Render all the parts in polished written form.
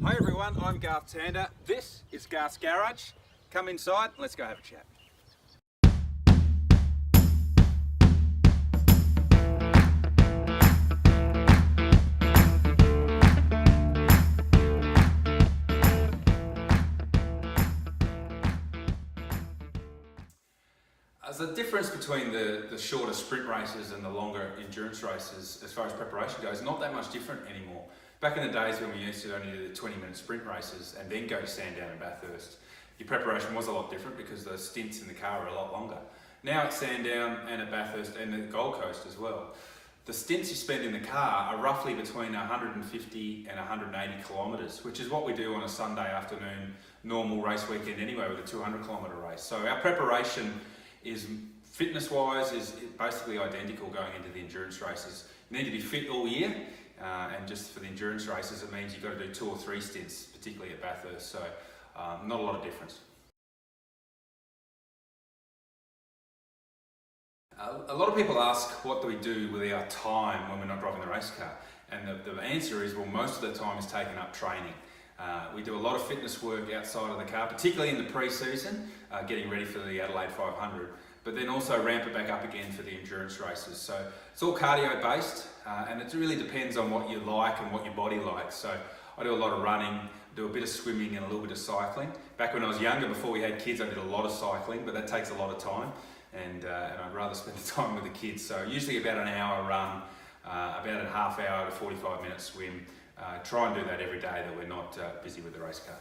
Hi everyone, I'm Garth. This is Garth's Garage. Come inside, let's go have a chat. There's a difference between the shorter sprint races and the longer endurance races as far as preparation goes. Not that much different anymore. Back in the days when we used to only do the 20-minute sprint races and then go to Sandown and Bathurst, your preparation was a lot different because the stints in the car were a lot longer. Now at Sandown and at Bathurst and the Gold Coast as well, the stints you spend in the car are roughly between 150 and 180 kilometres, which is what we do on a Sunday afternoon, normal race weekend anyway with a 200 kilometre race. So our preparation is fitness-wise is basically identical going into the endurance races. You need to be fit all year, and just for the endurance races it means you've got to do 2 or 3 stints, particularly at Bathurst, so not a lot of difference. A lot of people ask what do we do with our time when we're not driving the race car, and the answer is, well, most of the time is taken up training. We do a lot of fitness work outside of the car, particularly in the pre-season, getting ready for the Adelaide 500, but then also ramp it back up again for the endurance races. So it's all cardio based, and it really depends on what you like and what your body likes. So I do a lot of running, do a bit of swimming and a little bit of cycling. Back when I was younger, before we had kids, I did a lot of cycling, but that takes a lot of time, and I'd rather spend the time with the kids. So usually about an hour run, about a half hour to 45 minute swim. Try and do that every day that we're not busy with the race car.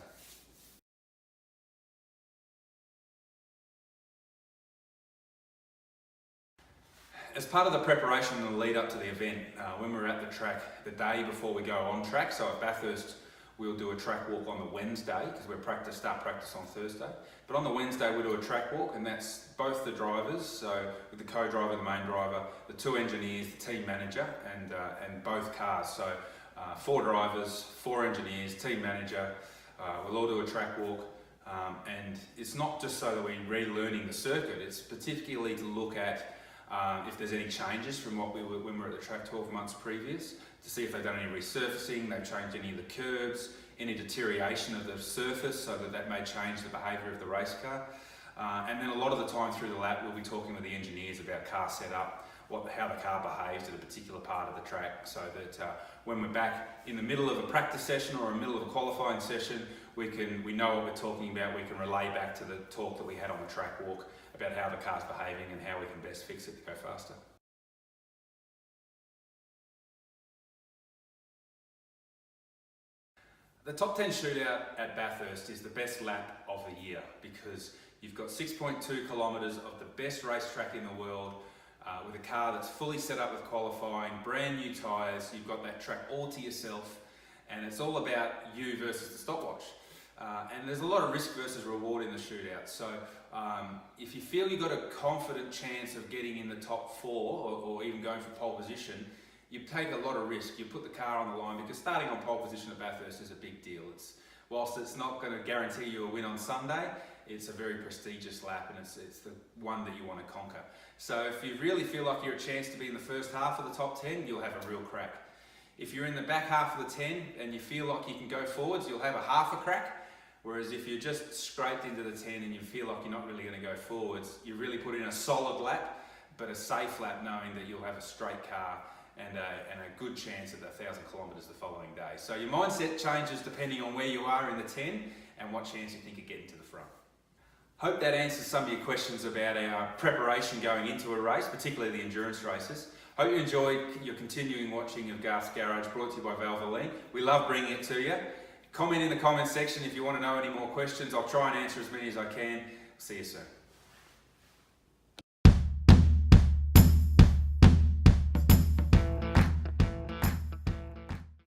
As part of the preparation and the lead up to the event, when we're at the track, the day before we go on track, so at Bathurst we'll do a track walk on the Wednesday because we're start practice on Thursday. But on the Wednesday we'll do a track walk, and that's both the drivers, so with the co-driver, the main driver, the 2 engineers, the team manager, and both cars. So 4 drivers, 4 engineers, team manager, we'll all do a track walk, and it's not just so that we're relearning the circuit, it's particularly to look at if there's any changes from what we were when we were at the track 12 months previous, to see if they've done any resurfacing, they've changed any of the curbs, any deterioration of the surface, so that may change the behaviour of the race car. And then a lot of the time through the lap we'll be talking with the engineers about car setup, how the car behaves at a particular part of the track, so that when we're back in the middle of a practice session or in the middle of a qualifying session, we know what we're talking about. We can relay back to the talk that we had on the track walk about how the car's behaving and how we can best fix it to go faster. The top 10 shootout at Bathurst is the best lap of the year because you've got 6.2 kilometres of the best racetrack in the world, with a car that's fully set up with qualifying, brand new tyres, you've got that track all to yourself, and it's all about you versus the stopwatch. And there's a lot of risk versus reward in the shootout. So if you feel you've got a confident chance of getting in the top 4 or even going for pole position, you take a lot of risk. You put the car on the line because starting on pole position at Bathurst is a big deal. Whilst it's not going to guarantee you a win on Sunday, it's a very prestigious lap, and it's the one that you want to conquer. So if you really feel like you're a chance to be in the first half of the top 10, you'll have a real crack. If you're in the back half of the 10 and you feel like you can go forwards, you'll have a half a crack. Whereas if you're just scraped into the 10 and you feel like you're not really going to go forwards, you really put in a solid lap, but a safe lap, knowing that you'll have a straight car and a good chance at 1,000 kilometres the following day. So your mindset changes depending on where you are in the 10 and what chance you think of getting to the front. Hope that answers some of your questions about our preparation going into a race, particularly the endurance races. Hope you enjoyed your continuing watching of Garth's Garage, brought to you by Valvoline. We love bringing it to you. Comment in the comments section if you want to know any more questions. I'll try and answer as many as I can. See you soon.